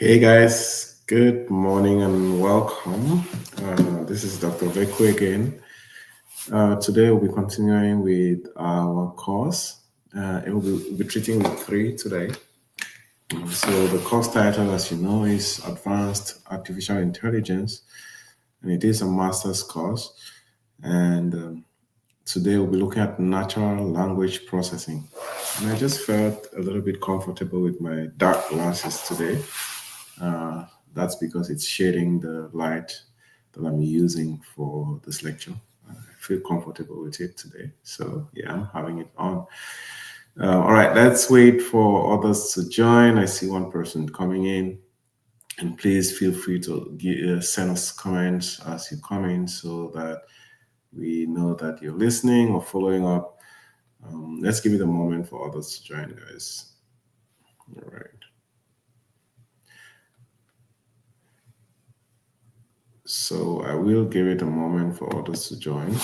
Hey guys, good morning and welcome. This is Dr. Veku again. Today we'll be continuing with our course. We'll be treating with three today. So the course title, as you know, is Advanced Artificial Intelligence, and it is a master's course. And today we'll be looking at natural language processing. And I just felt a little bit comfortable with my dark glasses today. That's because it's shading the light that I'm using for this lecture. I feel comfortable with it today. So, yeah, I'm having it on. All right, let's wait for others to join. I see one person coming in. And please feel free to send us comments as you come in so that we know that you're listening or following up. Let's give it a moment for others to join, guys. All right. So I will give it a moment for others to join.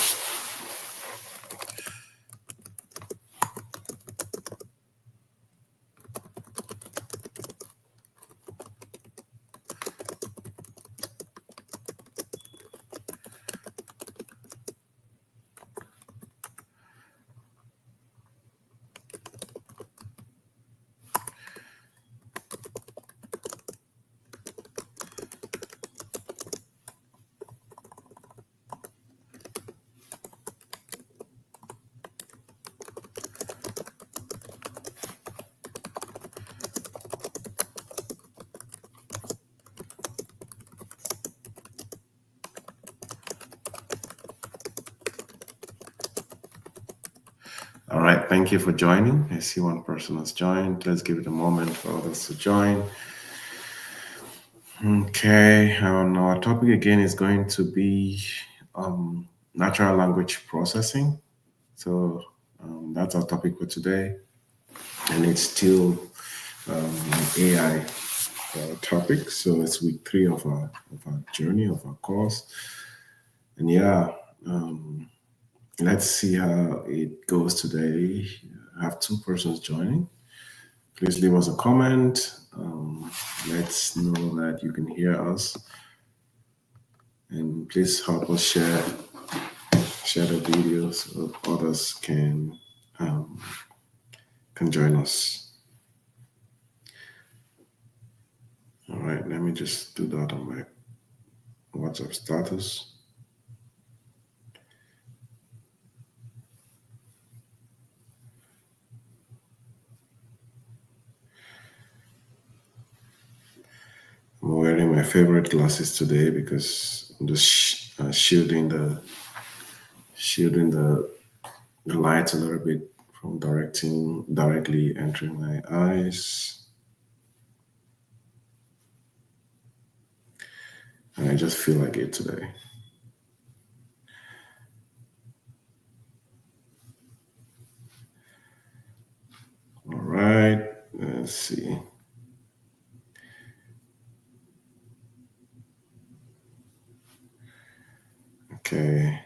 All right, thank you for joining. I see one person has joined. Let's give it a moment for others to join. Okay, our topic again is going to be natural language processing. So that's our topic for today, and it's still an AI topic. So it's week 3 of our journey of our course, and yeah. Let's see how it goes today. I have 2 persons joining. Please leave us a comment. Let's know that you can hear us. And please help us share the video so others can join us. All right, let me just do that on my WhatsApp status. I'm wearing my favorite glasses today because I'm just shielding the light a little bit from directly entering my eyes. And I just feel like it today. All right, let's see. Okay.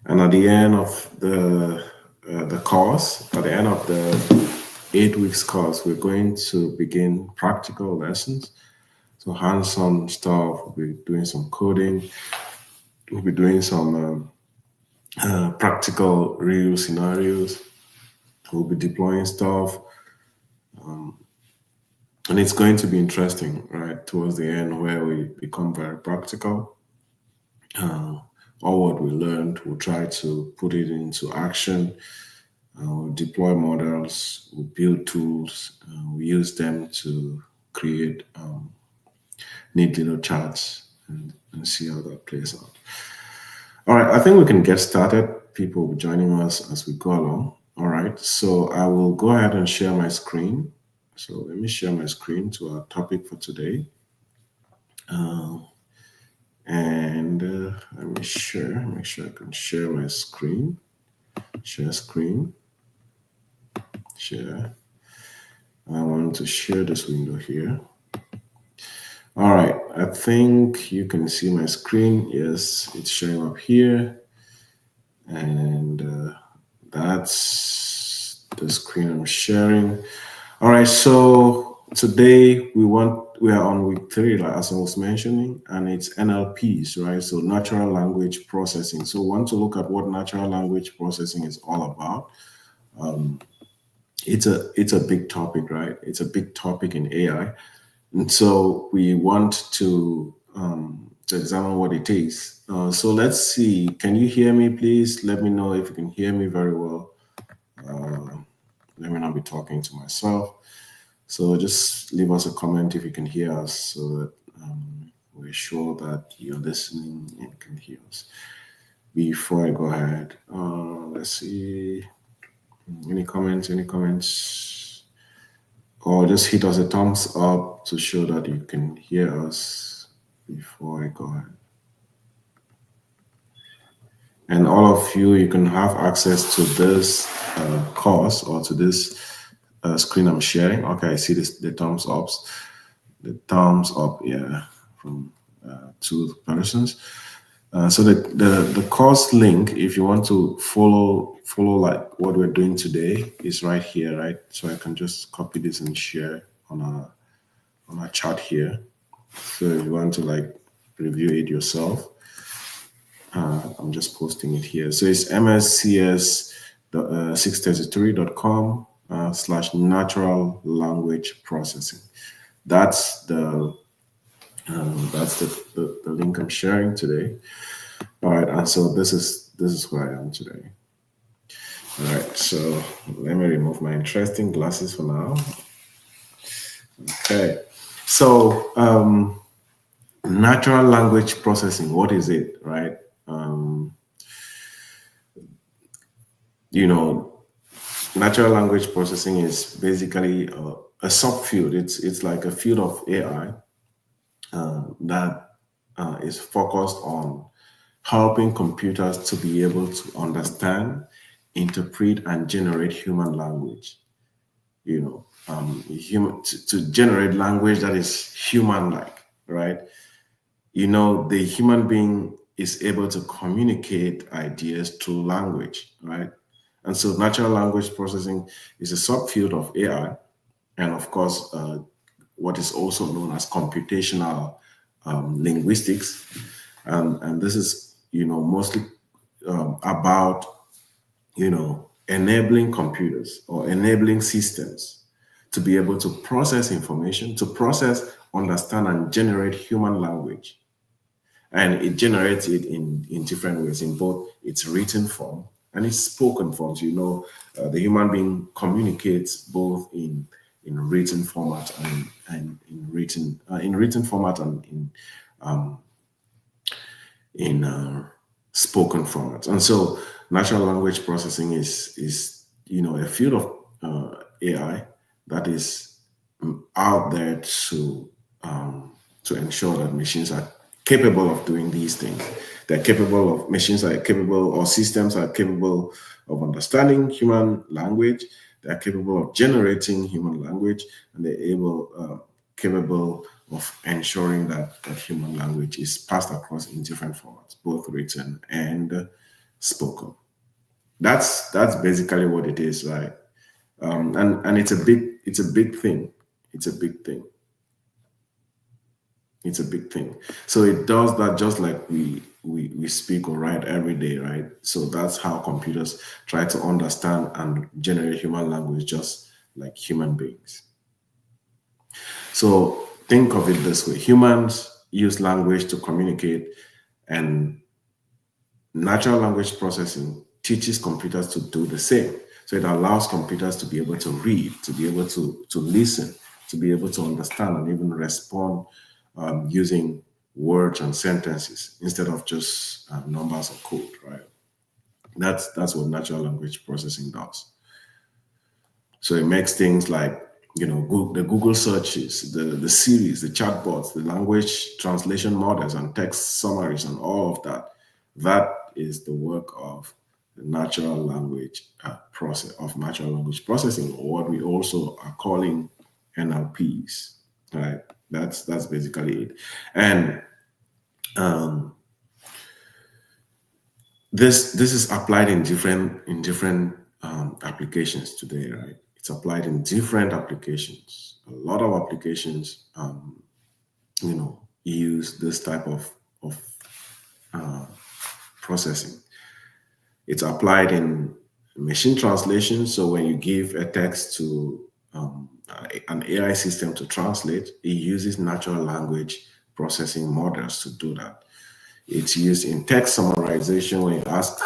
And at the end of the course, at the end of the 8 weeks course, we're going to begin practical lessons. So hands-on stuff. We'll be doing some coding. We'll be doing some practical real scenarios. We'll be deploying stuff. And it's going to be interesting, right? Towards the end, where we become very practical. All what we learned, we'll try to put it into action. We'll deploy models, we'll build tools, we use them to create neat little charts and see how that plays out. All right, I think we can get started. People will be joining us as we go along. All right, so I will go ahead and share my screen. So let me share my screen to our topic for today. And let me make sure I can share my screen. Share screen. Share. I want to share this window here. All right, I think you can see my screen. Yes, it's showing up here. And that's the screen I'm sharing. All right, so today we are on week 3, like as I was mentioning, and it's NLPs, right? So natural language processing. So we want to look at what natural language processing is all about. It's a big topic, right? It's a big topic in AI, and so we want to examine what it is. So let's see. Can you hear me, please? Let me know if you can hear me very well. Let me not be talking to myself. So just leave us a comment if you can hear us, so that we're sure that you're listening and can hear us. Before I go ahead, let's see. Any comments? Any comments? Or just hit us a thumbs up to show that you can hear us before I go ahead. And all of you, you can have access to this course or to this screen I'm sharing. Okay, I see this, the thumbs ups. The thumbs up, yeah, from 2 persons. So the course link, if you want to follow like what we're doing today, is right here, right? So I can just copy this and share on our chat here. So if you want to like review it yourself, I'm just posting it here. So it's mscs633.com / natural language processing. That's the link I'm sharing today. All right, and so this is where I am today. All right, so let me remove my interesting glasses for now. Okay, so natural language processing, what is it, right? You know, natural language processing is basically a subfield. It's like a field of AI that is focused on helping computers to be able to understand, interpret, and generate human language. You know, to generate language that is human-like, right? You know, the human being is able to communicate ideas through language, right? And so natural language processing is a subfield of AI, and of course, what is also known as computational linguistics. And this is, mostly about, enabling computers or enabling systems to be able to process information, to process, understand, and generate human language. And it generates it in different ways, in both its written form and its spoken forms. The human being communicates both in written format and in written format and in spoken format. And so natural language processing is a field of AI that is out there to ensure that machines are capable of doing these things. Machines are capable, or systems are capable of understanding human language. They're capable of generating human language, and capable of ensuring that human language is passed across in different formats, both written and spoken. That's basically what it is, right? And it's a big thing. It's a big thing. It's a big thing. So it does that just like we speak or write every day, right? So that's how computers try to understand and generate human language, just like human beings. So think of it this way: humans use language to communicate, and natural language processing teaches computers to do the same. So it allows computers to be able to read, to be able to listen, to be able to understand, and even respond using words and sentences instead of just numbers or code, right? That's what natural language processing does. So it makes things like, the Google searches, the series, the chatbots, the language translation models, and text summaries, and all of that. That is the work of the natural language natural language processing, or what we also are calling NLPs. Right? That's basically it. And This is applied in different applications today, right? It's applied in different applications. A lot of applications, use this type of processing. It's applied in machine translation. So when you give a text to an AI system to translate, it uses natural language processing models to do that. It's used in text summarization. When you ask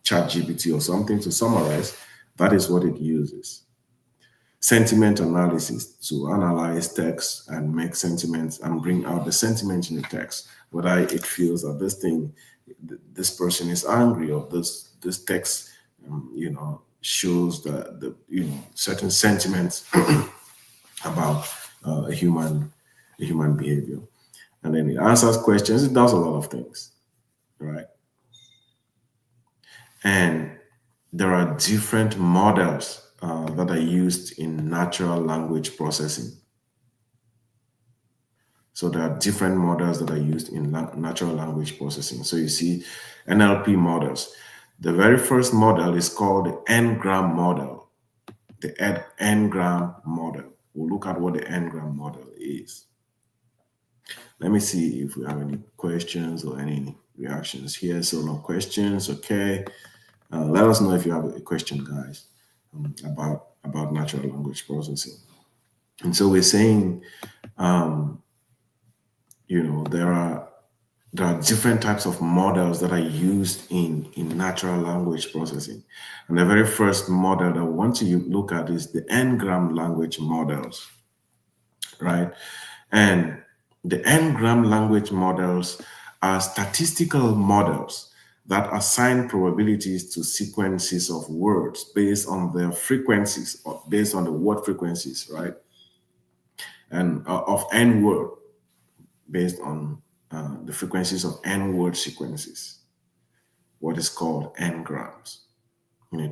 ChatGPT or something to summarize, that is what it uses. Sentiment analysis, to analyze text and make sentiments and bring out the sentiment in the text, whether it feels that this person is angry, or this text, shows the certain sentiments about a human behavior. And then it answers questions. It does a lot of things, right? And there are different models that are used in natural language processing. So there are different models that are used in natural language processing. So you see NLP models. The very first model is called the N-gram model. The N-gram model. We'll look at what the N-gram model is. Let me see if we have any questions or any reactions here. So no questions, okay. Let us know if you have a question, guys, about natural language processing. And so we're saying, there are different types of models that are used in natural language processing. And the very first model that I want to look at is the N-gram language models, right? And the N-gram language models are statistical models that assign probabilities to sequences of words based on their frequencies, or based on the word frequencies, right? And of N word, based on the frequencies of N word sequences, what is called N-grams in a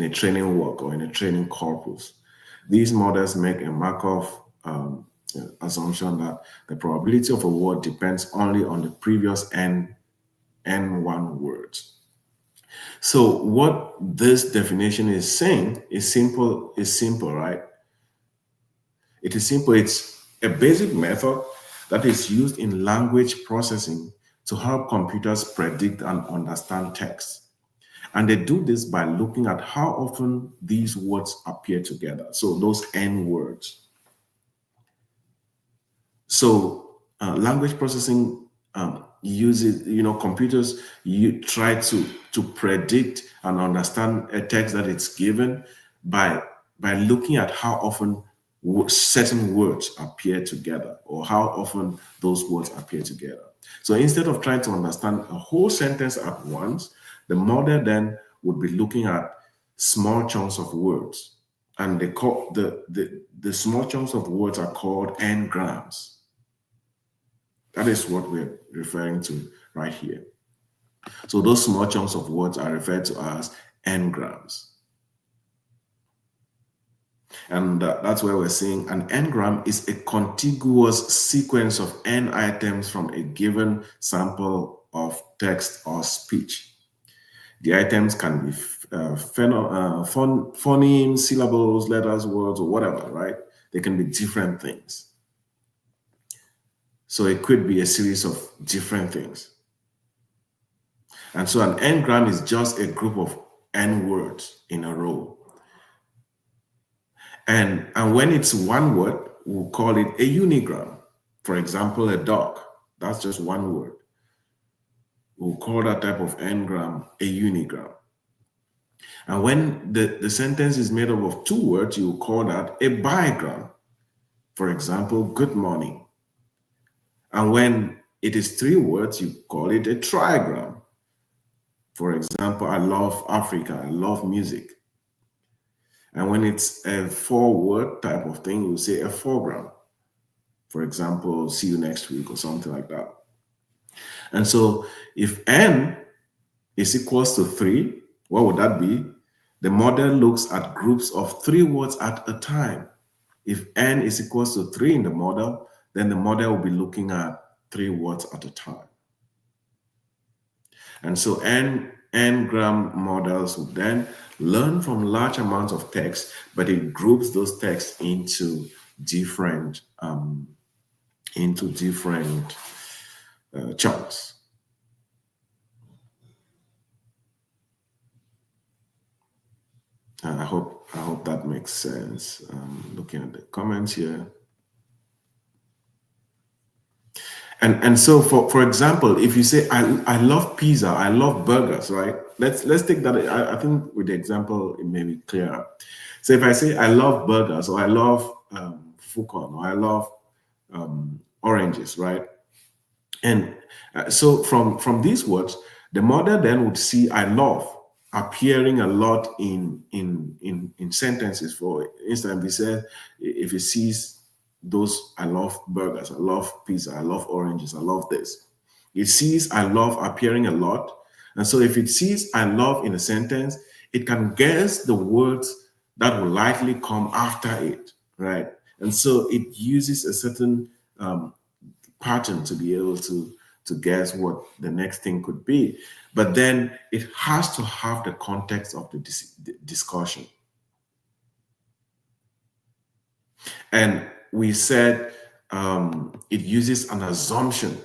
training work or in a training corpus. These models make a Markov assumption that the probability of a word depends only on the previous N1 words. So what this definition is saying is simple, right? It is simple. It's a basic method that is used in language processing to help computers predict and understand text. And they do this by looking at how often these words appear together. So those N words. So language processing uses, computers try to predict and understand a text that it's given by looking at how often certain words appear together, or how often those words appear together. So instead of trying to understand a whole sentence at once, the model then would be looking at small chunks of words, and they call the small chunks of words are called N-grams. That is what we're referring to right here. So those small chunks of words are referred to as N-grams. And that's where we're saying an N-gram is a contiguous sequence of N items from a given sample of text or speech. The items can be phonemes, syllables, letters, words, or whatever, right? They can be different things. So it could be a series of different things. And so an N-gram is just a group of N words in a row. And when it's one word, we'll call it a unigram. For example, a dog. That's just one word. We'll call that type of N-gram a unigram. And when the sentence is made up of two words, you will call that a bigram. For example, good morning. And when it is three words, you call it a trigram. For example, I love Africa, I love music. And when it's a four-word type of thing, you say a fourgram. For example, see you next week or something like that. And so if N is equals to 3, what would that be? The model looks at groups of 3 words at a time. If N is equals to 3 in the model, then the model will be looking at 3 words at a time. And so n-gram models would then learn from large amounts of text, but it groups those texts into different chunks. I hope that makes sense. Looking at the comments here. And so for example, if you say I love pizza, I love burgers, right? Let's take that. I think with the example it may be clearer. So if I say I love burgers, or I love fukon, or I love oranges, right? And so from these words, the model then would see I love appearing a lot in sentences. For instance, we said if it sees those I love burgers, I love pizza, I love oranges, I love this. It sees I love appearing a lot. And so if it sees I love in a sentence, it can guess the words that will likely come after it, right? And so it uses a certain pattern to be able to guess what the next thing could be. But then it has to have the context of the discussion. And we said it uses an assumption.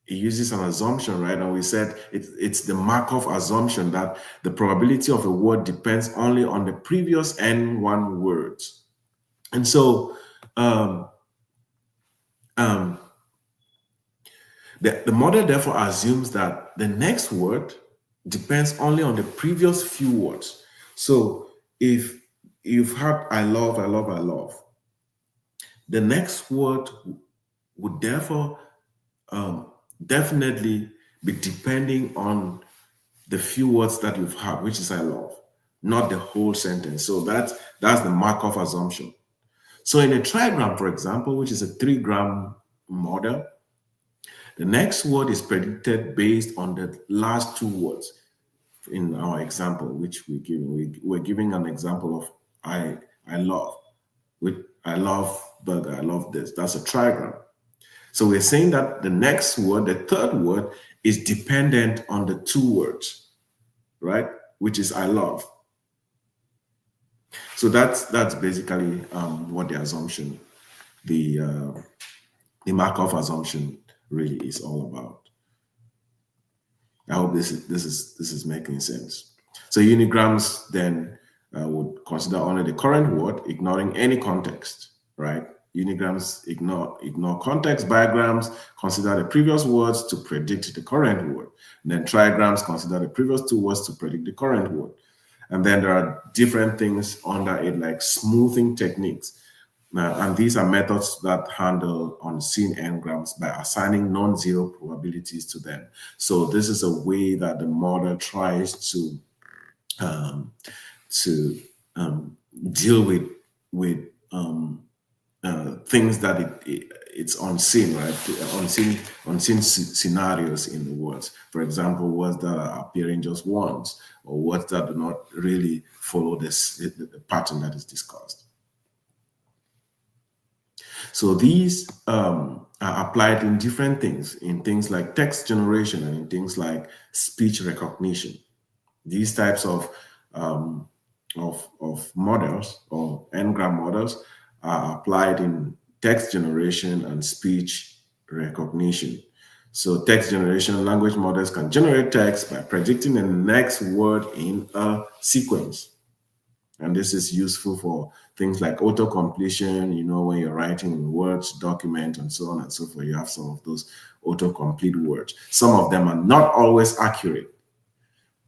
It uses an assumption, right? And we said it's the Markov assumption that the probability of a word depends only on the previous n1 words. And so the model therefore assumes that the next word depends only on the previous few words. So if you've had I love, I love, I love, the next word would therefore definitely be depending on the few words that you've had, which is I love, not the whole sentence. So that's the Markov assumption. So in a trigram, for example, which is a 3-gram model, the next word is predicted based on the last 2 words. In our example, which we're giving an example of I love, with I love burger, I love this. That's a trigram. So we're saying that the next word, the third word, is dependent on the 2 words, right? Which is I love. So that's basically what the assumption, the Markov assumption, really is all about. I hope this is making sense. So unigrams then would consider only the current word, ignoring any context, right? Unigrams ignore context. Bigrams consider the previous words to predict the current word. And then trigrams consider the previous 2 words to predict the current word. And then there are different things under it, like smoothing techniques. And these are methods that handle unseen n-grams by assigning non-zero probabilities to them. So this is a way that the model tries to deal with things that it's unseen, right? Unseen scenarios in the words. For example, words that are appearing just once, or words that do not really follow the pattern that is discussed. So these are applied in different things, in things like text generation and in things like speech recognition. These types of models, or n-gram models, are applied in text generation and speech recognition. So text generation, language models can generate text by predicting the next word in a sequence. And this is useful for things like auto-completion, when you're writing in Words, document, and so on and so forth. You have some of those auto-complete words. Some of them are not always accurate.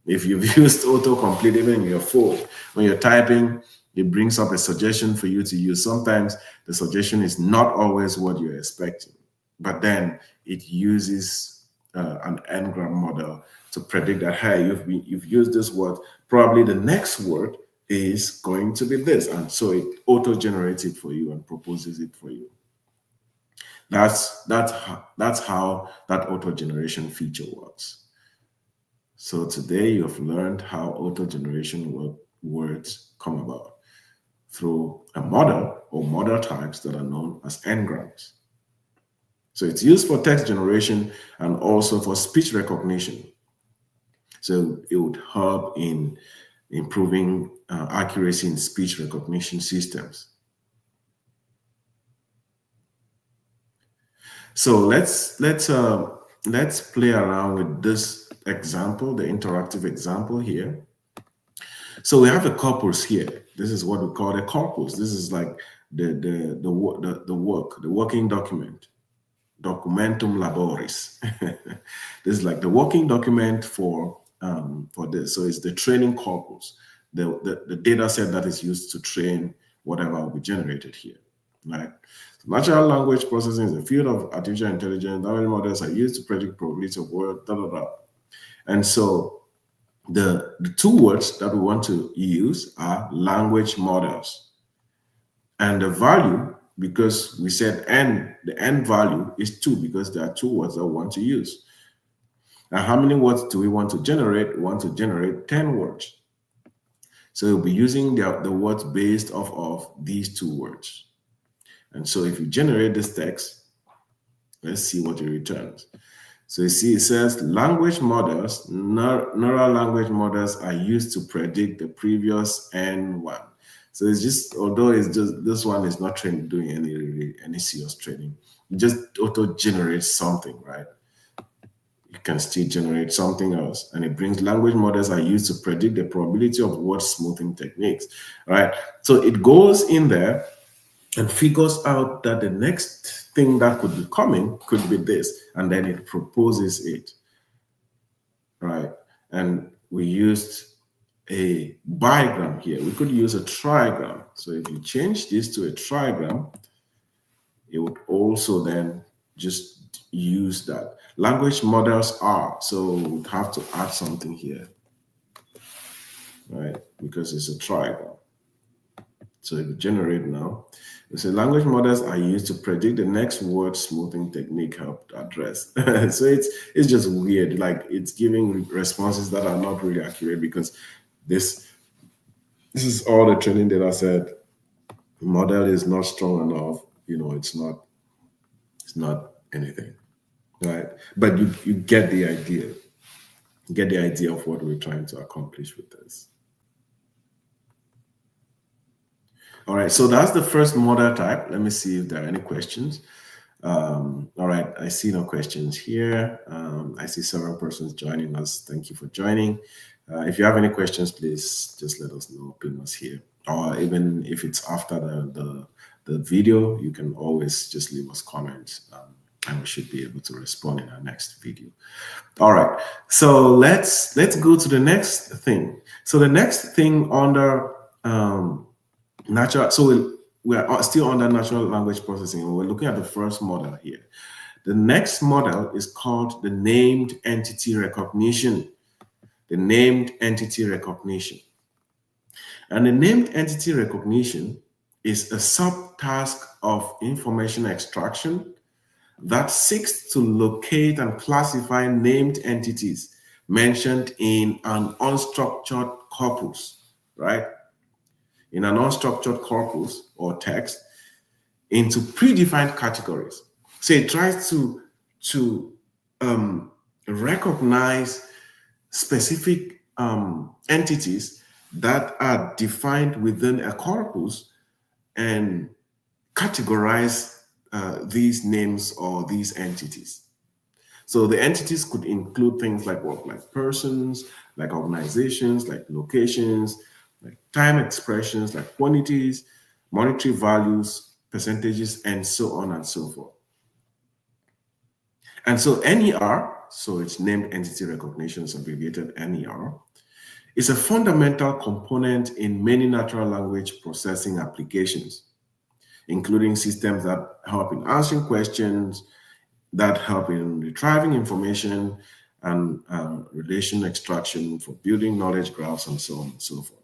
If you've used auto-complete, even in your phone, when you're typing, it brings up a suggestion for you to use. Sometimes the suggestion is not always what you're expecting, but then it uses an n-gram model to predict that, hey, you've used this word, probably the next word is going to be this, and so it auto-generates it for you and proposes it for you. That's how that auto-generation feature works. So today you've learned how auto-generation words come about through a model or model types that are known as n-grams. So it's used for text generation and also for speech recognition. So it would help in improving accuracy in speech recognition systems. So let's play around with this example, the interactive example here. So we have a corpus here. This is what we call a corpus. This is like the working document, documentum laboris. This is like the working document for this. So it's the training corpus, the data set that is used to train whatever will be generated here, right? Natural language processing is a field of artificial intelligence. Language models are used to predict probability of words, da, da, da. And so the two words that we want to use are language models. And the value, because we said n, the n value is 2 because there are two words that we want to use. Now, how many words do we want to generate? We want to generate 10 words. So we'll be using the words based off of these two words. And so if you generate this text, let's see what it returns. So you see, it says language models, neural language models are used to predict the previous N1. So it's just, although it's just, this one is not doing any serious training. It just auto-generates something, right? You can still generate something else. And it brings language models are used to predict the probability of word smoothing techniques, right? So it goes in there and figures out that the next thing that could be coming could be this, and then it proposes it, right? And we used a bigram here. We could use a trigram. So if you change this to a trigram, it would also then just use that. Language models are, so we'd have to add something here, right? Because it's a trigram. So if you generate now, we say language models are used to predict the next word smoothing technique help address. So it's just weird. Like it's giving responses that are not really accurate because this is all the training data set. The model is not strong enough. You know, it's not anything, right? But you get the idea. You get the idea of what we're trying to accomplish with this. All right, so that's the first model type. Let me see if there are any questions. All right, I see no questions here. I see several persons joining us. Thank you for joining. If you have any questions, please just let us know, ping us here. Or even if it's after the video, you can always just leave us comments and we should be able to respond in our next video. All right, so let's go to the next thing. So the next thing under natural, so we are still under natural language processing, and we're looking at the first model here. The next model is called the named entity recognition. The named entity recognition. And the named entity recognition is a subtask of information extraction that seeks to locate and classify named entities mentioned in an unstructured corpus, right? In an unstructured corpus or text into predefined categories. So it tries to recognize specific entities that are defined within a corpus and categorize these names or these entities. So the entities could include things like what, like persons, like organizations, like locations, like time expressions, like quantities, monetary values, percentages, and so on and so forth. And so NER, so it's named entity recognition, it's abbreviated NER, is a fundamental component in many natural language processing applications, including systems that help in answering questions, that help in retrieving information, and relation extraction for building knowledge graphs, and so on and so forth.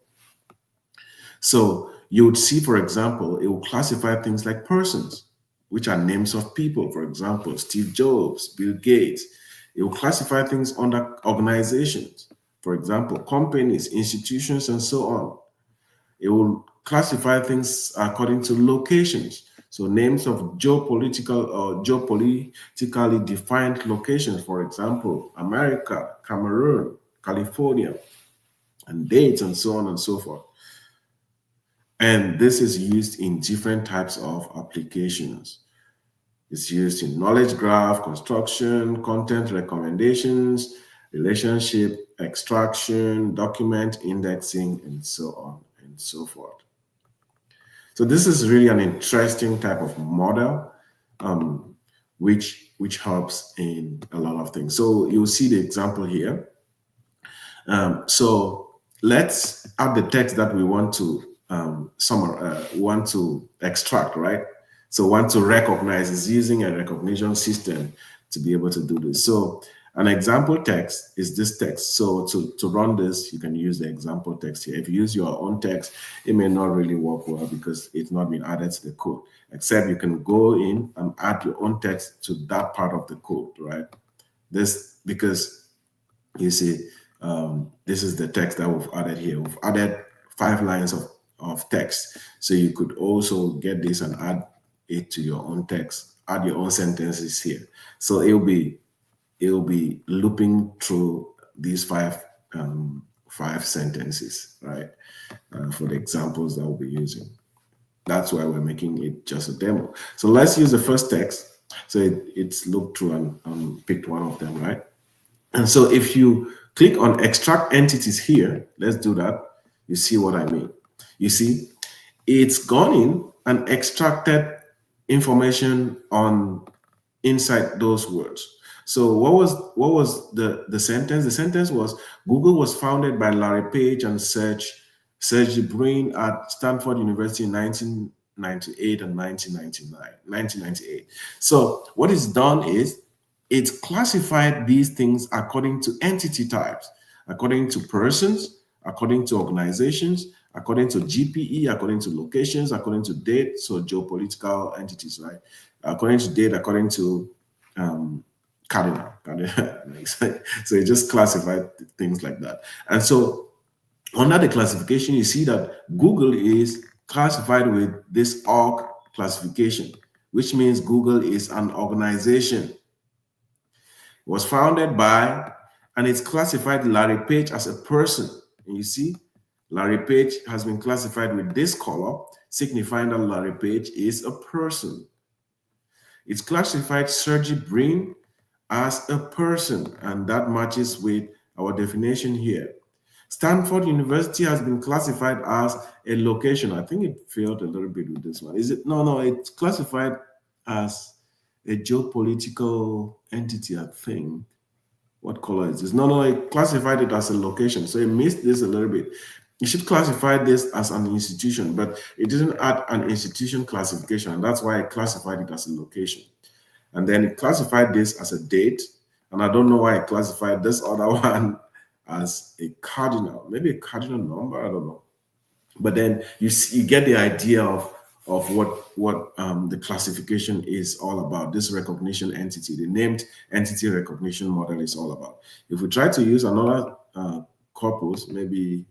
So you would see, for example, it will classify things like persons, which are names of people. For example, Steve Jobs, Bill Gates. It will classify things under organizations. For example, companies, institutions, and so on. It will classify things according to locations. So names of geopolitical or geopolitically defined locations, for example, America, Cameroon, California, and dates and so on and so forth. And this is used in different types of applications. It's used in knowledge graph construction, content recommendations, relationship extraction, document indexing, and so on and so forth. So this is really an interesting type of model, which helps in a lot of things. So you'll see the example here. So let's add the text that we want to want to extract, right? So want to recognize is using a recognition system to be able to do this. So an example text is this text. So to run this, you can use the example text here. If you use your own text, it may not really work well because it's not been added to the code, except you can go in and add your own text to that part of the code, right? This, because you see, this is the text that we've added here. We've added 5 lines of text. So you could also get this and add it to your own text, add your own sentences here. So it'll be looping through these 5 sentences, right? For the examples that we'll be using. That's why we're making it just a demo. So let's use the first text. So it's looped through and picked one of them, right? And so if you click on extract entities here, let's do that. You see what I mean. You see, it's gone in and extracted information on inside those words. So what was the sentence? The sentence was Google was founded by Larry Page and Sergey Brin at Stanford University in 1998 and 1998. So what is done is it's classified these things according to entity types, according to persons, according to organizations, according to GPE, according to locations, according to date, so geopolitical entities, right? According to date, according to cardinal. So it just classified things like that. And so under the classification, you see that Google is classified with this org classification, which means Google is an organization. Was founded by, and it's classified Larry Page as a person. And you see, Larry Page has been classified with this color, signifying that Larry Page is a person. It's classified Sergey Brin as a person, and that matches with our definition here. Stanford University has been classified as a location. I think it failed a little bit with this one. Is it? No, it's classified as a geopolitical entity, I think. What color is this? No, it classified it as a location. So it missed this a little bit. You should classify this as an institution, but it didn't add an institution classification. And that's why I classified it as a location. And then it classified this as a date. And I don't know why I classified this other one as a cardinal, maybe a cardinal number, I don't know. But then you get the idea of what the classification is all about. This recognition entity, the named entity recognition model is all about. If we try to use another corpus, maybe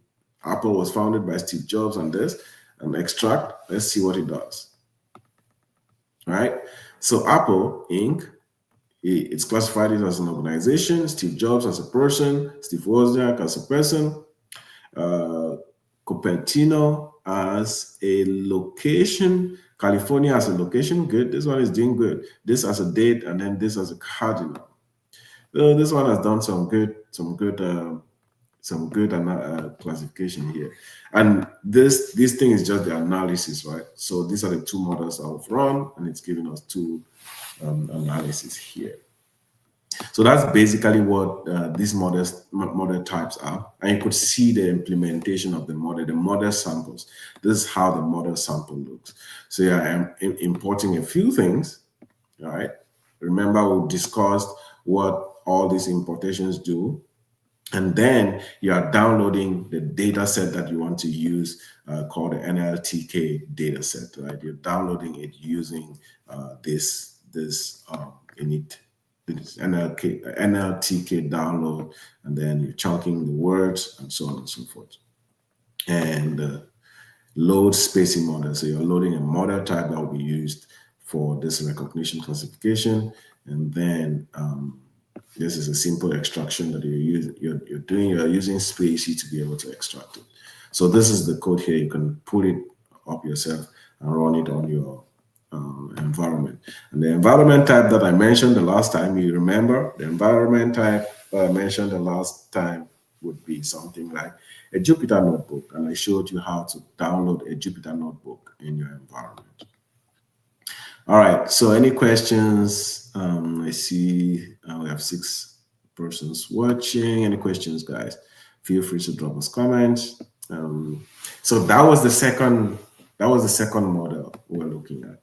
Apple was founded by Steve Jobs and this, and extract, let's see what it does. All right. So Apple Inc., it's classified as an organization, Steve Jobs as a person, Steve Wozniak as a person, Cupertino as a location, California as a location. Good. This one is doing good. This as a date, and then this as a cardinal. So this one has done some good classification here. And this thing is just the analysis, right? So these are the 2 models that we've run, and it's giving us 2 analysis here. So that's basically what these model types are. And you could see the implementation of the model samples. This is how the model sample looks. So yeah, I'm importing a few things, all right? Remember, we discussed what all these importations do. And then you are downloading the data set that you want to use called the NLTK data set, right? You're downloading it using this init. NLTK download, and then you're chunking the words and so on and so forth. And load spacing model. So you're loading a model type that will be used for this recognition classification. And then This is a simple extraction that you're doing. You're using Spacey to be able to extract it. So this is the code here. You can pull it up yourself and run it on your environment. And the environment type that I mentioned the last time, you remember the environment type that I mentioned the last time would be something like a Jupyter notebook. And I showed you how to download a Jupyter notebook in your environment. All right, so any questions? I see we have 6 persons watching. Any questions, guys? Feel free to drop us comments. So that was the second model we're looking at.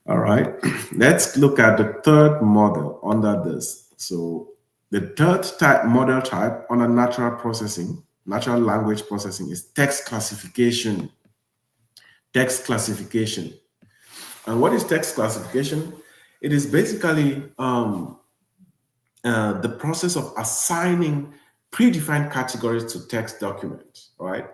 All right, let's look at the third model under this. So the third model type under natural language processing is text classification. Text classification. And what is text classification? It is basically the process of assigning predefined categories to text documents, right?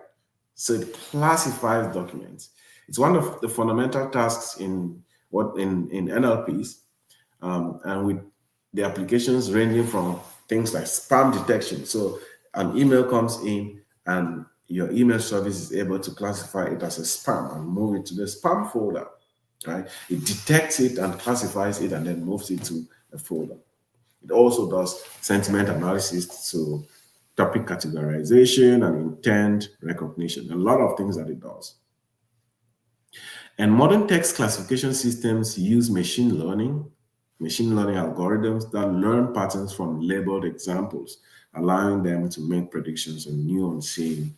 So it classifies documents. It's one of the fundamental tasks in NLPs, and with the applications ranging from things like spam detection. So an email comes in and your email service is able to classify it as a spam and move it to the spam folder, right? It detects it and classifies it and then moves it to a folder. It also does sentiment analysis, so topic categorization and intent recognition, a lot of things that it does. And modern text classification systems use machine learning algorithms that learn patterns from labeled examples, allowing them to make predictions on new unseen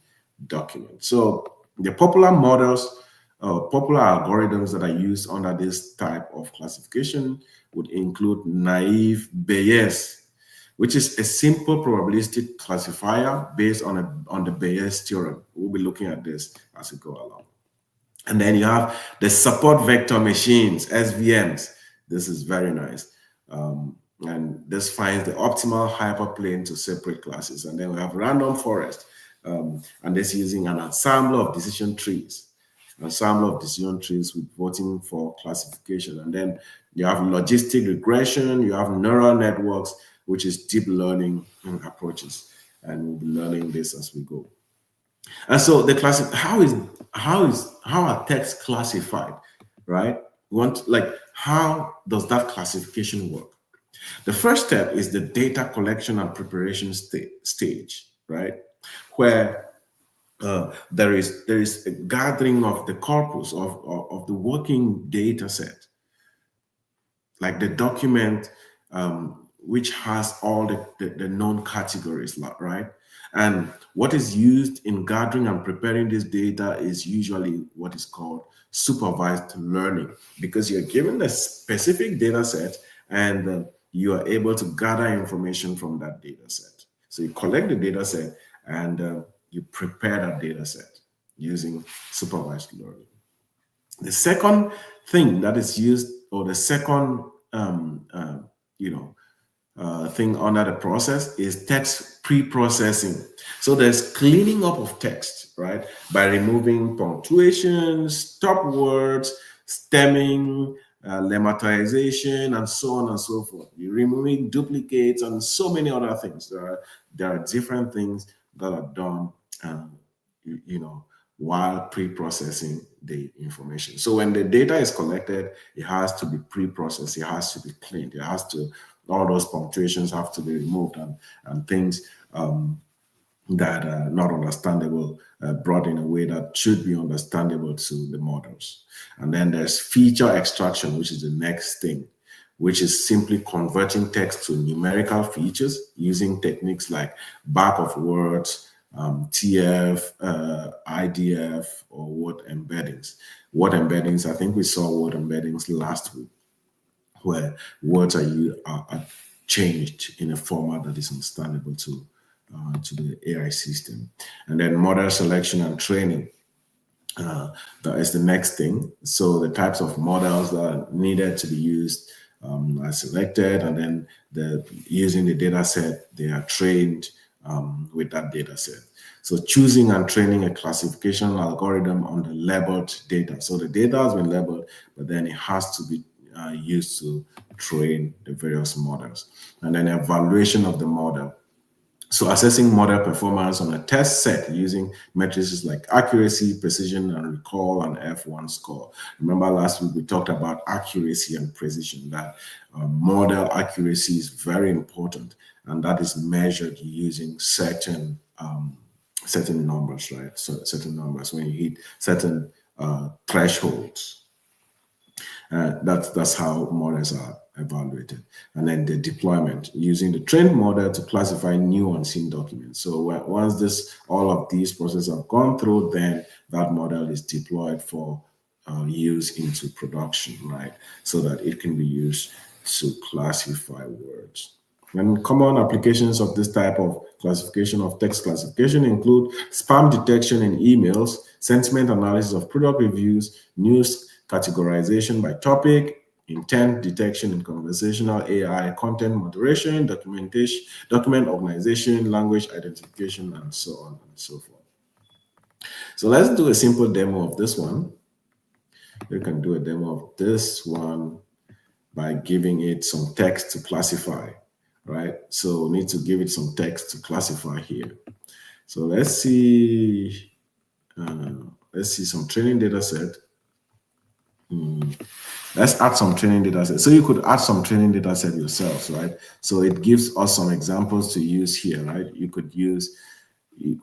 documents. So the popular models, popular algorithms that are used under this type of classification would include naive Bayes, which is a simple probabilistic classifier based on the Bayes theorem. We'll be looking at this as we go along. And then you have the support vector machines, SVMs. This is very nice. And this finds the optimal hyperplane to separate classes. And then we have random forest, and this using an ensemble of decision trees. With voting for classification. And then you have logistic regression, you have neural networks, which is deep learning approaches. And we'll be learning this as we go. And so the how are texts classified, right? How does that classification work? The first step is the data collection and preparation stage, right? Where there is a gathering of the corpus of the working data set, like the document which has all the known categories, right? And what is used in gathering and preparing this data is usually what is called supervised learning, because you're given a specific data set and you are able to gather information from that data set. So you collect the data set and you prepare that data set using supervised learning. The second thing that is used, or the second thing under the process, is text pre-processing. So there's cleaning up of text, right? By removing punctuation, stop words, stemming, lemmatization, and so on and so forth. You're removing duplicates and so many other things. There are different things that are done, while pre-processing the information. So when the data is collected, it has to be pre-processed, it has to be cleaned, all those punctuations have to be removed, and things that are not understandable brought in a way that should be understandable to the models. And then there's feature extraction, which is the next thing, which is simply converting text to numerical features using techniques like back of words, TF, IDF, or word embeddings. Word embeddings, I think we saw word embeddings last week, where words are changed in a format that is understandable to the AI system. And then model selection and training. That is the next thing. So the types of models that are needed to be used are selected, and then using the data set, they are trained with that data set. So choosing and training a classification algorithm on the labeled data. So the data has been labeled, but then it has to be used to train the various models. And then evaluation of the model. So assessing model performance on a test set using matrices like accuracy, precision, and recall, and F1 score. Remember last week we talked about accuracy and precision, that model accuracy is very important, and that is measured using certain numbers, right? So certain numbers when you hit certain thresholds. That's how models are evaluated. And then the deployment, using the trained model to classify new unseen documents. So once all of these processes have gone through, then that model is deployed for use into production, right? So that it can be used to classify words. And common applications of this type of classification of text classification include spam detection in emails, sentiment analysis of product reviews, news categorization by topic, intent detection in conversational AI, content moderation, document organization, language identification, and so on and so forth. So let's do a simple demo of this one. We can do a demo of this one by giving it some text to classify, right? So we need to give it some text to classify here. So let's see some training data set. Let's add some training data set. So you could add some training data set yourselves, right? So it gives us some examples to use here, right? You could use,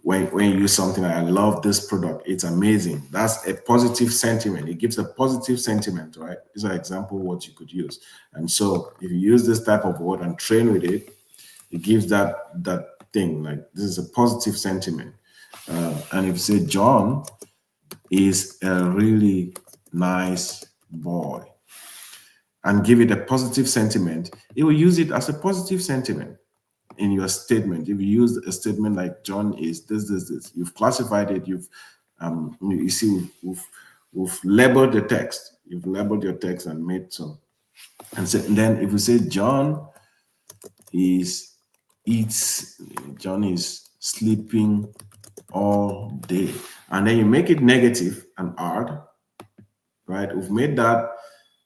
when you use something like, I love this product, it's amazing. That's a positive sentiment. It gives a positive sentiment, right? These are example words you could use. And so if you use this type of word and train with it, it gives that thing, like this is a positive sentiment. And if you say John is a really nice boy, and give it a positive sentiment, it will use it as a positive sentiment in your statement. If you use a statement like John is this, you've classified it, you see we've labeled the text. You've labeled your text and made some. And then if you say John is sleeping all day, and then you make it negative and add, right? We've made that,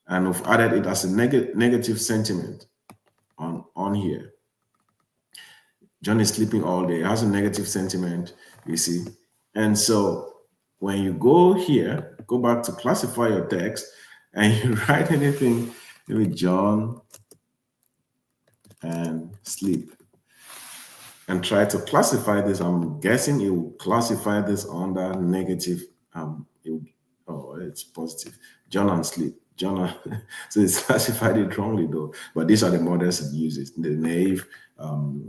and we've added it as a negative sentiment on here. John is sleeping all day. It has a negative sentiment, you see. And so when you go here, go back to classify your text, and you write anything, maybe John and sleep, and try to classify this. I'm guessing it will classify this under negative. It's positive. John and sleep. John, so it's classified it wrongly though. But these are the models it uses: the naive,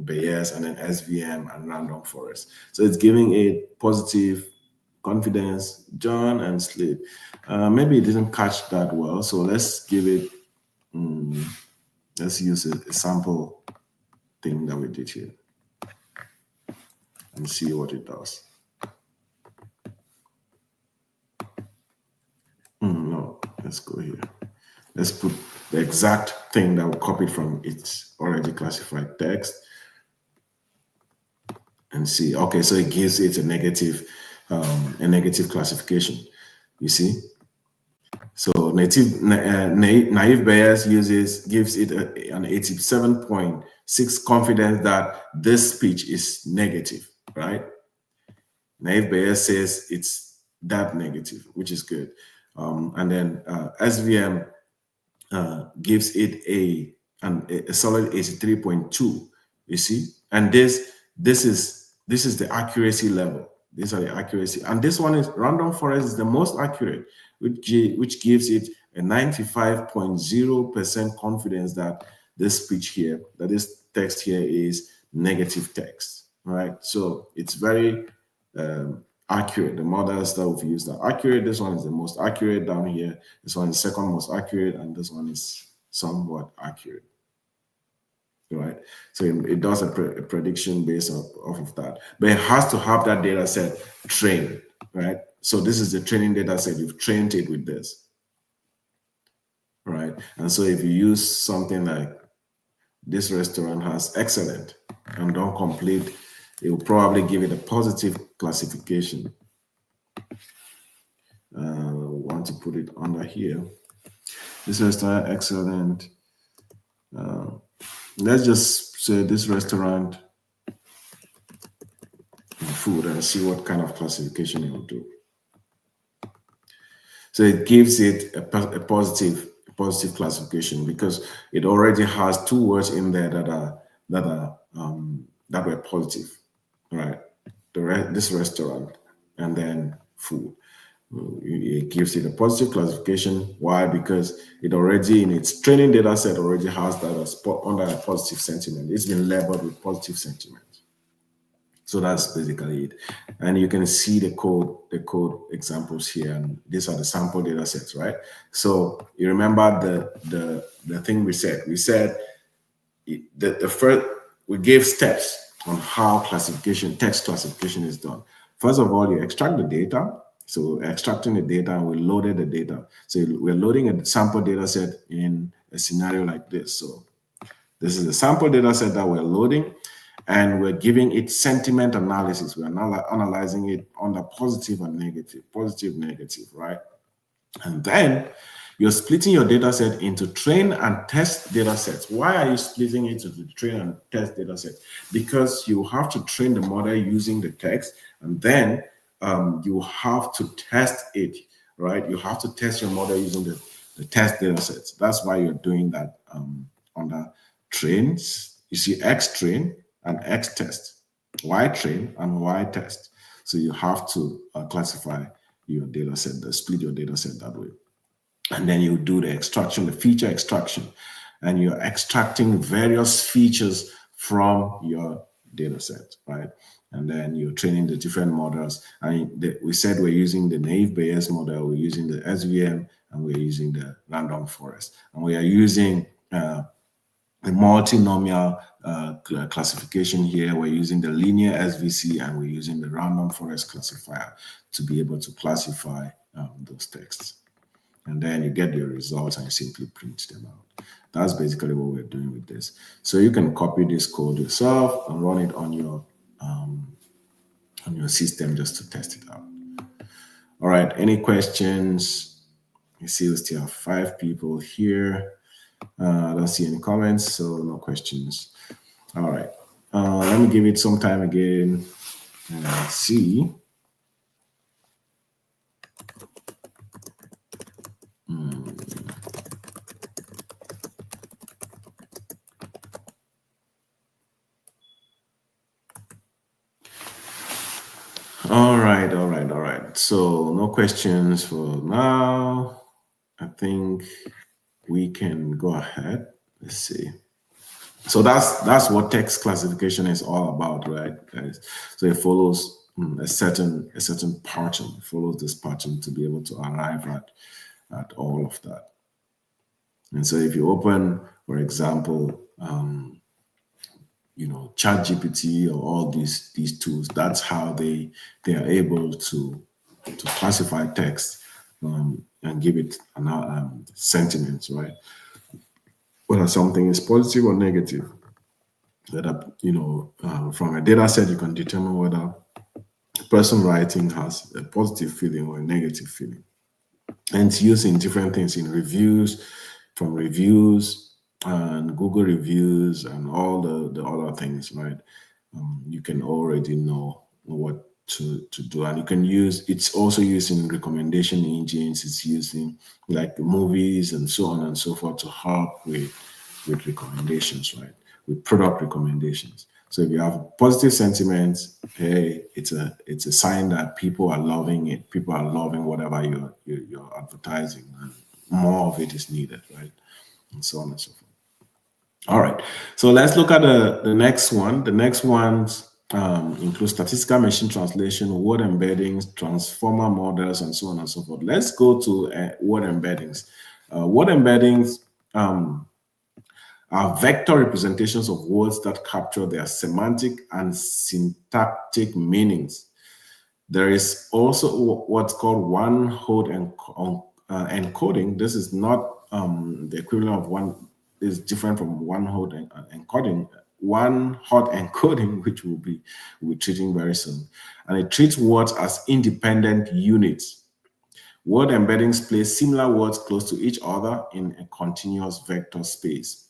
Bayes, and then SVM and random forest. So it's giving it positive confidence, John and sleep. Maybe it didn't catch that well, so let's give it. Let's use a sample thing that we did here and see what it does. No, let's go here. Let's put the exact thing that we copied from its already classified text and see. Okay, so it gives it a negative classification. You see. So naive Bayes gives it an 87.6 confidence that this speech is negative, right? Naive Bayes says it's that negative, which is good. And then SVM gives it a solid 83.2. You see, and this is the accuracy level. These are the accuracy, and this one is random forest is the most accurate, which gives it a 95.0% confidence that this speech here, that this text here is negative text, right? So it's very accurate. The models that we've used are accurate. This one is the most accurate down here. This one is second most accurate, and this one is somewhat accurate, right? So it does a prediction based off of that, but it has to have that data set trained, right? So this is the training data set. You've trained it with this, right? And so if you use something like this restaurant has excellent and don't complete, it will probably give it a positive classification. Want to put it under here. This restaurant excellent Let's just say this restaurant food and see what kind of classification it will do. So it gives it a positive classification because it already has two words in there that were positive, right? This restaurant and then food. It gives it a positive classification. Why? Because it already in its training data set already has that as under a positive sentiment. It's been labeled with positive sentiment. So that's basically it. And you can see the code examples here. And these are the sample data sets, right? So you remember the thing we said. We said the first, we gave steps on how text classification is done. First of all, you extract the data. So extracting the data, and we loaded the data. So we're loading a sample data set in a scenario like this. So this is the sample data set that we're loading, and we're giving it sentiment analysis. We're analyzing it under positive and negative, right? And then you're splitting your data set into train and test data sets. Why are you splitting it into train and test data sets? Because you have to train the model using the text, and then you have to test it, right? You have to test your model using the test data sets. That's why you're doing that under trains. You see X train and X test, Y train and Y test. So you have to classify your data set, split your data set that way. And then you do the extraction, the feature extraction, and you're extracting various features from your data set, right? And then you're training the different models. And we said we're using the naive Bayes model, we're using the SVM, and we're using the random forest. And we are using the multinomial classification here. We're using the linear SVC, and we're using the random forest classifier to be able to classify those texts. And then you get your results and you simply print them out. That's basically what we're doing with this. So you can copy this code yourself and run it on your system just to test it out. All right, any questions? You see we still have 5 people here. I don't see any comments, so no questions. All right, let me give it some time again and see. All right. So no questions for now. I think we can go ahead. Let's see. So that's what text classification is all about, right, guys? So it follows a certain pattern. It follows this pattern to be able to arrive at all of that. And so if you open, for example, ChatGPT or all these tools, that's how they are able to classify text and give it sentiments, right? Whether something is positive or negative. That from a data set you can determine whether the person writing has a positive feeling or a negative feeling. And it's used in different things, in reviews, from reviews and Google reviews and all the other things, right? You can already know what to do. And you can it's also used in recommendation engines. It's used in like movies and so on and so forth to help with recommendations, right? With product recommendations. So if you have positive sentiments, hey, it's a sign that people are loving it. People are loving whatever you're advertising, and more of it is needed, right? And so on and so forth. All right. So let's look at the next one. The next ones include statistical machine translation, word embeddings, transformer models, and so on and so forth. Let's go to word embeddings. Word embeddings are vector representations of words that capture their semantic and syntactic meanings. There is also what's called one-hot encoding. This is not the equivalent of one, is different from one-hot encoding. One-hot encoding, which we'll be treating very soon. And it treats words as independent units. Word embeddings place similar words close to each other in a continuous vector space.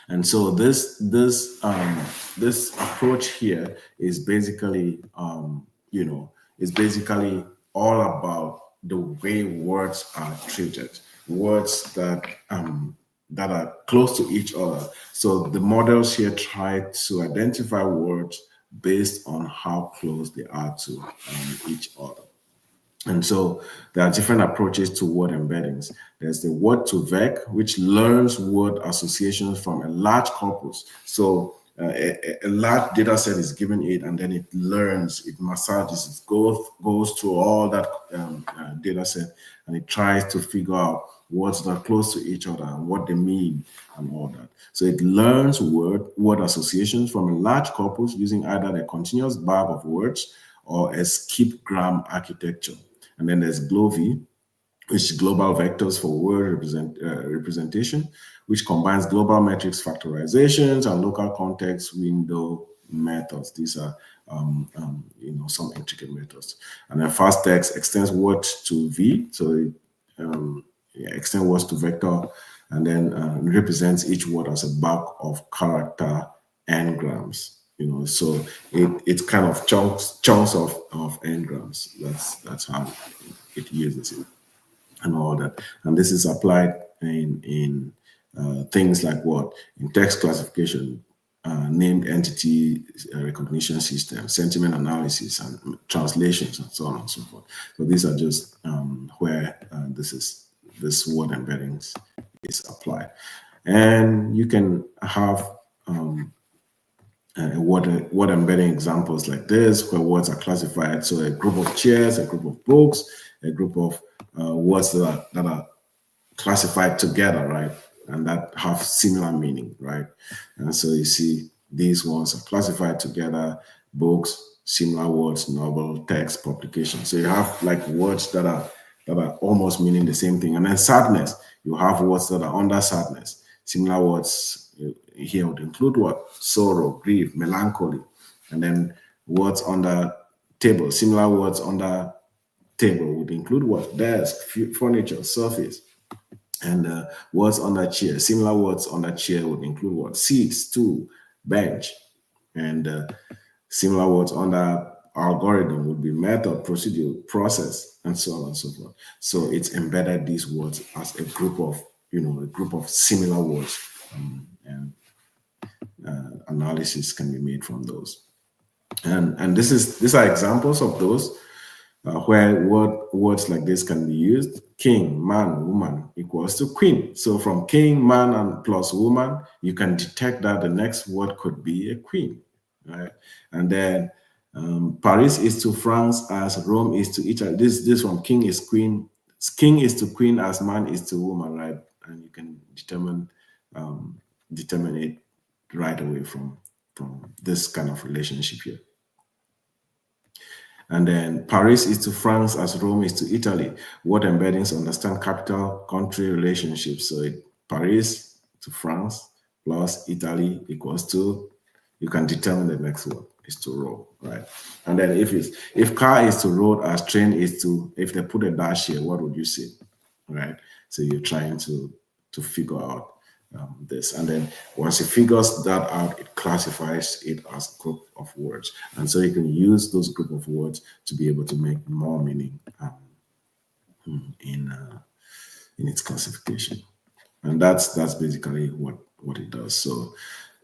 And so this approach here is basically is basically all about the way words are treated, words that are close to each other. So the models here try to identify words based on how close they are to each other. And so there are different approaches to word embeddings. There's the word to vec, which learns word associations from a large corpus. So a large data set is given it, and then it learns, it massages, it goes through all that data set, and it tries to figure out words that are close to each other and what they mean and all that. So it learns word associations from a large corpus using either a continuous bag of words or a skip gram architecture. And then there's GloVe, which is global vectors for word representation, which combines global metrics factorizations and local context window methods. These are some intricate methods. And then fast text extends word to V, so it extends words to vector, and then represents each word as a bag of character n-grams. So it's kind of chunks of n-grams. That's how it uses it and all that. And this is applied in things like what? In text classification, named entity recognition system, sentiment analysis, and translations, and so on and so forth. So these are just where this word embeddings is applied. And you can have word embedding examples like this, where words are classified. So a group of chairs, a group of books, a group of words that are classified together, right? And that have similar meaning, right? And so you see these ones are classified together, books, similar words, novel, text, publication. So you have like words that are almost meaning the same thing. And then sadness, you have words that are under sadness. Similar words here would include what? Sorrow, grief, melancholy. And then words under table, similar words under table would include what? Desk, furniture, surface. And words under chair, similar words under chair would include what? Seat, stool, bench. And similar words under algorithm would be method, procedure, process, and so on and so forth. So it's embedded these words as a group of similar words, and analysis can be made from those. And these are examples of those where words like this can be used. King, man, woman equals to queen. So from king, man, and plus woman, you can detect that the next word could be a queen, right? And then Paris is to France as Rome is to Italy. This from king is queen. King is to queen as man is to woman, right? And you can determine it right away from this kind of relationship here. And then Paris is to France as Rome is to Italy. Word embeddings understand capital country relationships. So Paris to France plus Italy equals to, you can determine the next word is to Rome, right? And then if car is to road as train is to, if they put a dash here, what would you say, right? So you're trying to figure out this, and then once it figures that out, it classifies it as a group of words, and so you can use those group of words to be able to make more meaning in its classification. And that's basically what it does. So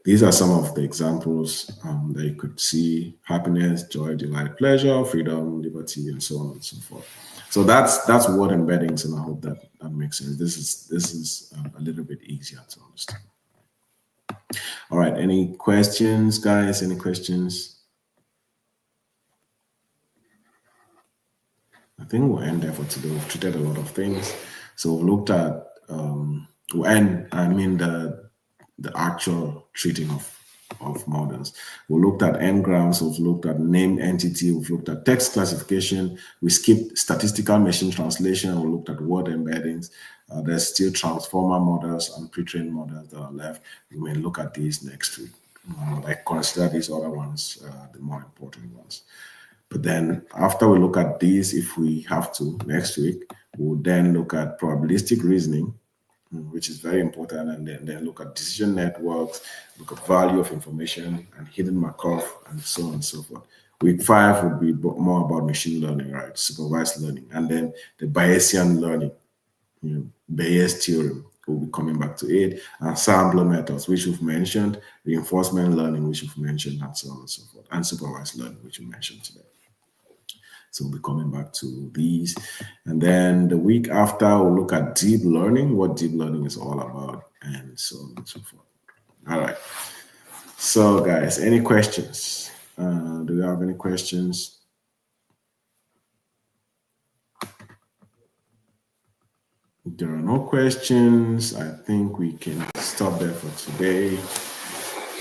these are some of the examples that you could see: happiness, joy, delight, pleasure, freedom, liberty, and so on and so forth. So that's word embeddings, and I hope that makes sense. This is a little bit easier to understand. All right, any questions, guys? Any questions? I think we'll end there for today. We've treated a lot of things. So we've looked at the actual treating of models. We looked at n-grams, we've looked at named entity, we've looked at text classification, we skipped statistical machine translation, we looked at word embeddings. There's still transformer models and pre-trained models that are left. We may look at these next week. I consider these other ones the more important ones. But then after we look at these, if we have to, next week, we'll then look at probabilistic reasoning, which is very important, and then look at decision networks, look at value of information and hidden Markov, and so on and so forth. Week 5 would be more about machine learning, right? Supervised learning, and then the Bayesian learning, Bayes theorem. We'll be coming back to it, ensemble methods, which we've mentioned, reinforcement learning, which we've mentioned, and so on and so forth, and supervised learning, which we mentioned today. So we'll be coming back to these. And then the week after, we'll look at deep learning, what deep learning is all about, and so on and so forth. All right. So, guys, any questions? Do you have any questions? If there are no questions, I think we can stop there for today.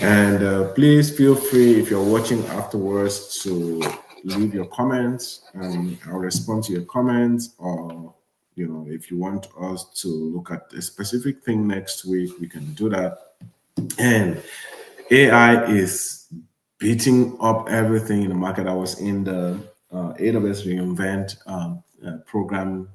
And please feel free, if you're watching afterwards, to leave your comments, and I'll respond to your comments. Or, if you want us to look at a specific thing next week, we can do that. And AI is beating up everything in the market. I was in the AWS reInvent program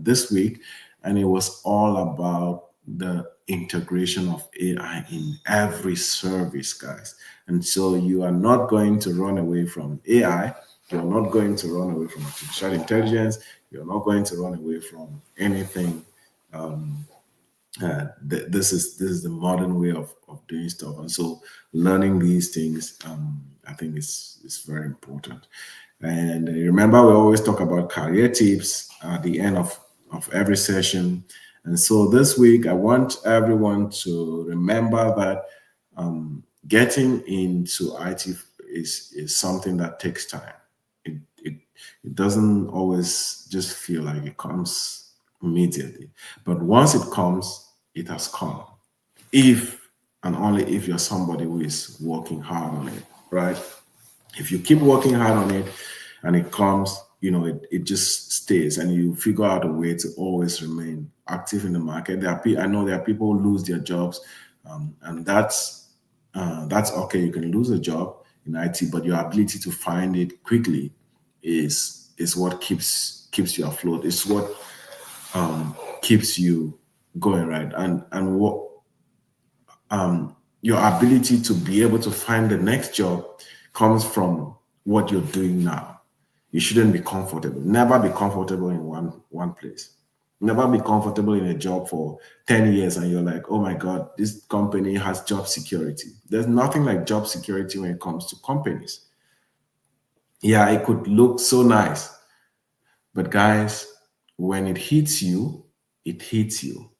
this week, and it was all about the integration of AI in every service, guys. And so you are not going to run away from AI. You're not going to run away from artificial intelligence. You're not going to run away from anything. This is the modern way of doing stuff, and so learning these things, I think is very important. And remember, we always talk about career tips at the end of every session. And so this week, I want everyone to remember that getting into IT is something that takes time. It doesn't always just feel like it comes immediately. But once it comes, it has come. If and only if you're somebody who is working hard on it, right? If you keep working hard on it and it comes, it just stays, and you figure out a way to always remain active in the market. I know there are people who lose their jobs, and that's okay. You can lose a job in IT, but your ability to find it quickly is what keeps you afloat. It's what keeps you going, right? And what your ability to be able to find the next job comes from what you're doing now. You shouldn't be comfortable. Never be comfortable in one place. Never be comfortable in a job for 10 years and you're like, oh my God, this company has job security. There's nothing like job security when it comes to companies. Yeah, it could look so nice, but guys, when it hits you, it hits you.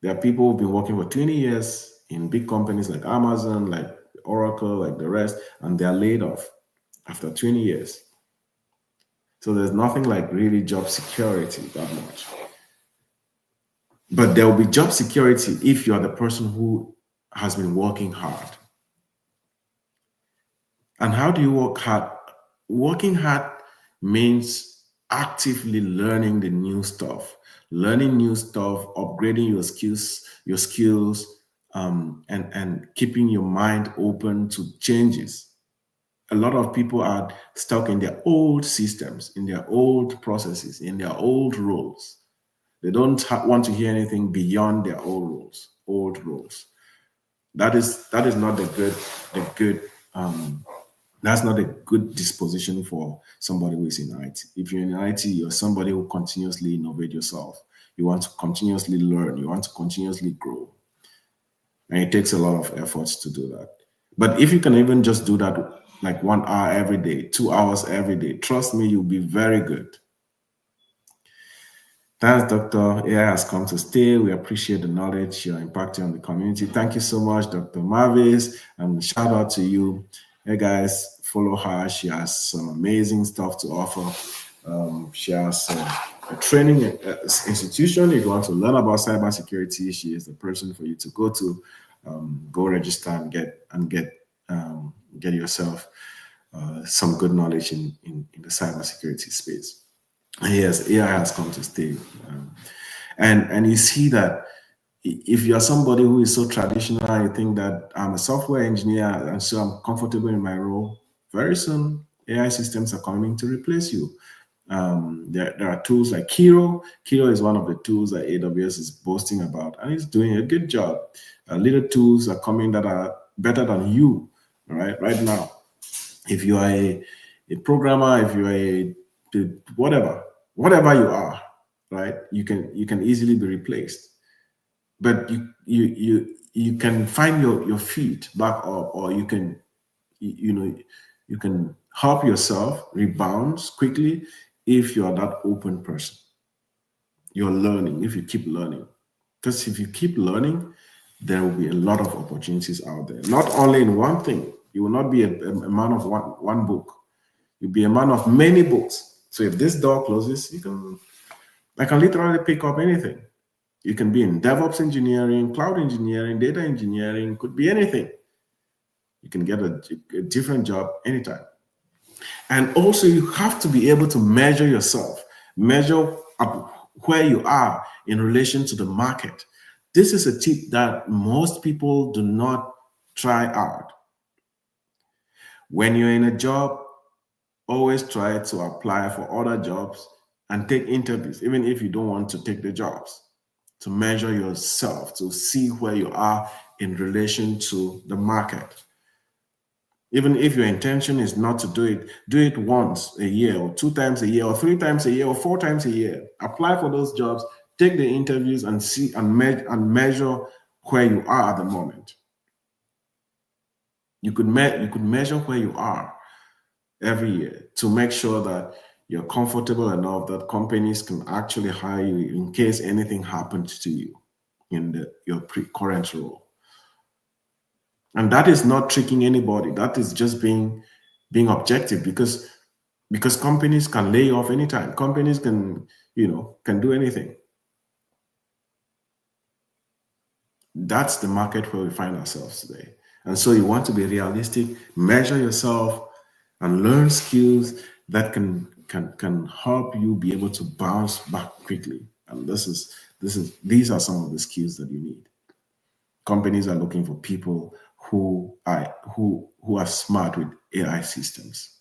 There are people who've been working for 20 years in big companies like Amazon, like Oracle, like the rest, and they're laid off after 20 years. So there's nothing like really job security that much. But there will be job security if you're the person who has been working hard. And how do you work hard? Working hard means actively learning the new stuff, upgrading your skills, and keeping your mind open to changes. A lot of people are stuck in their old systems, in their old processes, in their old roles. They don't want to hear anything beyond their old roles. That is not that's not a good disposition for somebody who is in IT. If you're in IT, you're somebody who continuously innovate yourself. You want to continuously learn. You want to continuously grow. And it takes a lot of efforts to do that. But if you can even just do that like 1 hour every day, 2 hours every day, trust me, you'll be very good. Thanks, Dr. AI has come to stay. We appreciate the knowledge you're impacting on the community. Thank you so much, Dr. Marvis, and shout out to you. Hey guys, follow her. She has some amazing stuff to offer. She has a training institution. If you want to learn about cybersecurity, she is the person for you to go to. Go register and get yourself some good knowledge in the cybersecurity space. Yes, AI has come to stay. And you see that if you're somebody who is so traditional, you think that I'm a software engineer and so I'm comfortable in my role, very soon AI systems are coming to replace you. There are tools like Kiro. Kiro is one of the tools that AWS is boasting about, and it's doing a good job. Little tools are coming that are better than you, right now. If you are a programmer, if you are whatever you are, right, you can easily be replaced. But you can find your feet back up, or you can you can help yourself rebound quickly if you are that open person. You're learning if you keep learning. Because if you keep learning, there will be a lot of opportunities out there. Not only in one thing. You will not be a man of one book. You'll be a man of many books. So if this door closes, I can literally pick up anything. You can be in DevOps engineering, cloud engineering, data engineering, could be anything. You can get a different job anytime. And also, you have to be able to measure yourself, measure up where you are in relation to the market. This is a tip that most people do not try out. When you're in a job, always try to apply for other jobs and take interviews, even if you don't want to take the jobs, to measure yourself, to see where you are in relation to the market. Even if your intention is not to do it once a year, or 2 times a year, or 3 times a year, or 4 times a year. Apply for those jobs, take the interviews, and see and measure where you are at the moment. You could measure where you are every year to make sure that you're comfortable enough that companies can actually hire you in case anything happens to you in your current role. And that is not tricking anybody. That is just being objective, because companies can lay you off anytime. Companies can do anything. That's the market where we find ourselves today. And so you want to be realistic, measure yourself, and learn skills that can help you be able to bounce back quickly. And these are some of the skills that you need. Companies are looking for people who are smart with AI systems,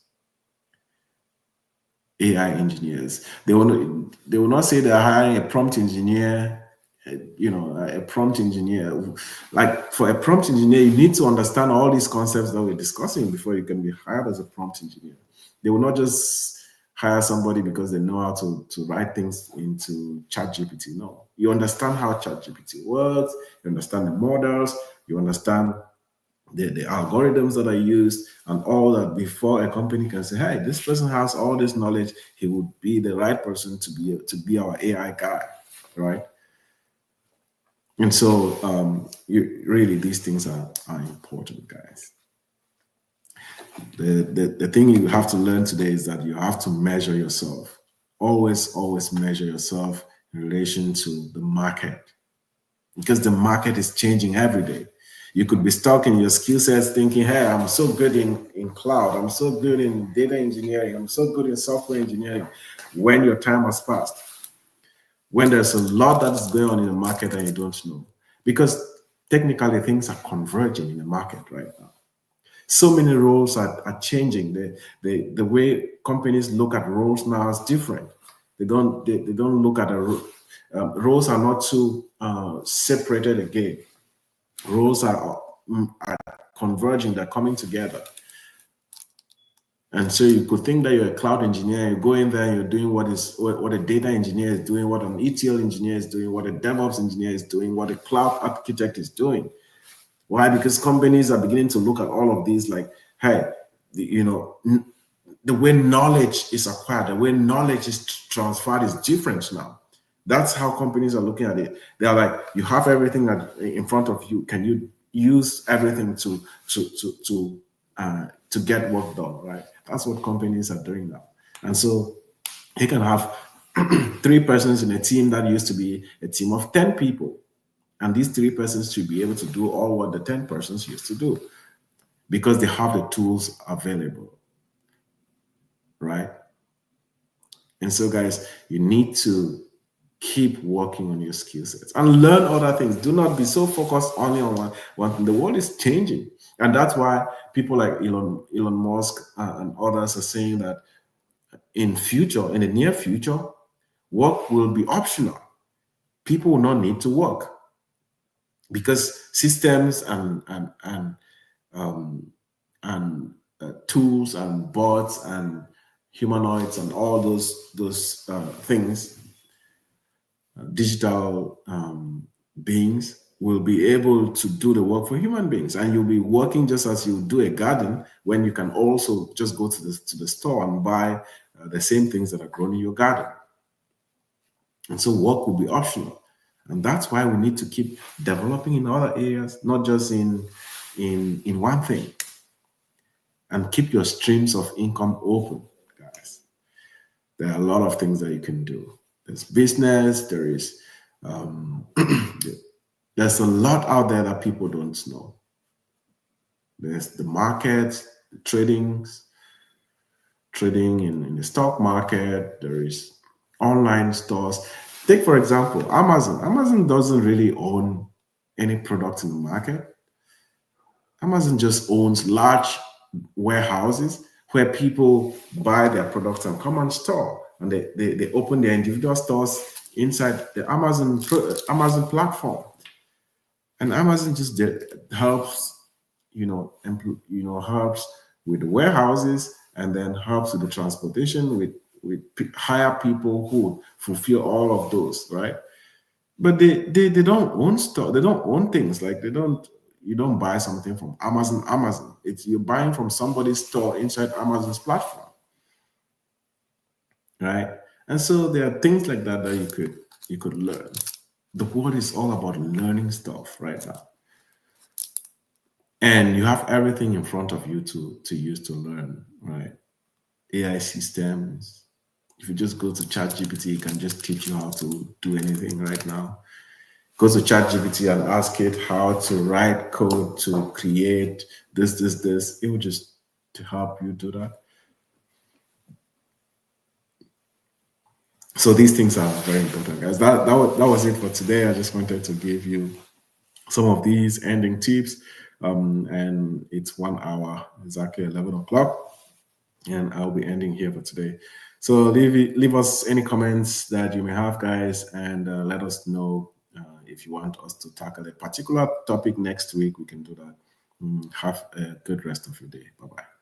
AI engineers. They will not say they're hiring a prompt engineer. A prompt engineer. Like, for a prompt engineer, you need to understand all these concepts that we're discussing before you can be hired as a prompt engineer. They will not just hire somebody because they know how to write things into ChatGPT. No, you understand how ChatGPT works. You understand the models. You understand the algorithms that are used and all that before a company can say, hey, this person has all this knowledge. He would be the right person to be our AI guy, right? And so really, these things are important, guys. The thing you have to learn today is that you have to measure yourself. Always measure yourself in relation to the market, because the market is changing every day. You could be stuck in your skill sets thinking, hey, I'm so good in cloud, I'm so good in data engineering, I'm so good in software engineering, when your time has passed, when there's a lot that is going on in the market and you don't know. Because technically things are converging in the market right now. So many roles are changing. The way companies look at roles now is different. They don't look at roles are not too separated again. Roles are converging, they're coming together. And so you could think that you're a cloud engineer, you go in there and you're doing what a data engineer is doing, what an ETL engineer is doing, what a DevOps engineer is doing, what a cloud architect is doing. Why? Because companies are beginning to look at all of these like, hey, the way knowledge is acquired, the way knowledge is transferred is different now. That's how companies are looking at it. They are like, you have everything in front of you. Can you use everything to get work done, right? That's what companies are doing now. And so you can have 3 persons in a team that used to be a team of 10 people. And these 3 persons should be able to do all what the 10 persons used to do, because they have the tools available, right? And so, guys, you need to keep working on your skill sets and learn other things. Do not be so focused only on one thing. The world is changing. And that's why people like Elon Musk and others are saying that in the near future, work will be optional. People will not need to work because systems um, and tools and bots and humanoids and all those things, digital beings will be able to do the work for human beings, and you'll be working just as you do a garden when you can also just go to the store and buy the same things that are grown in your garden. And so work will be optional, and that's why we need to keep developing in other areas, not just in one thing, and keep your streams of income open, guys. There are a lot of things that you can do. There's business, there's a lot out there that people don't know. There's the market, the trading in the stock market. There is online stores. Take, for example, Amazon. Amazon doesn't really own any product in the market. Amazon just owns large warehouses where people buy their products and come and store. And they open their individual stores inside the Amazon platform. And Amazon just helps, helps with the warehouses, and then helps with the transportation, with hire people who fulfill all of those, right? But they don't own stuff. They don't own things. Like you don't buy something from Amazon. It's you're buying from somebody's store inside Amazon's platform, right? And so there are things like that that you could learn. The world is all about learning stuff right now, and you have everything in front of you to use to learn, right? AI systems. If you just go to ChatGPT, it can just teach you how to do anything right now. Go to ChatGPT and ask it how to write code to create this. It will just to help you do that. So these things are very important, guys. That was it for today. I just wanted to give you some of these ending tips. And it's 1 hour, exactly 11 o'clock. And I'll be ending here for today. So leave us any comments that you may have, guys, and let us know if you want us to tackle a particular topic next week. We can do that. Have a good rest of your day. Bye bye.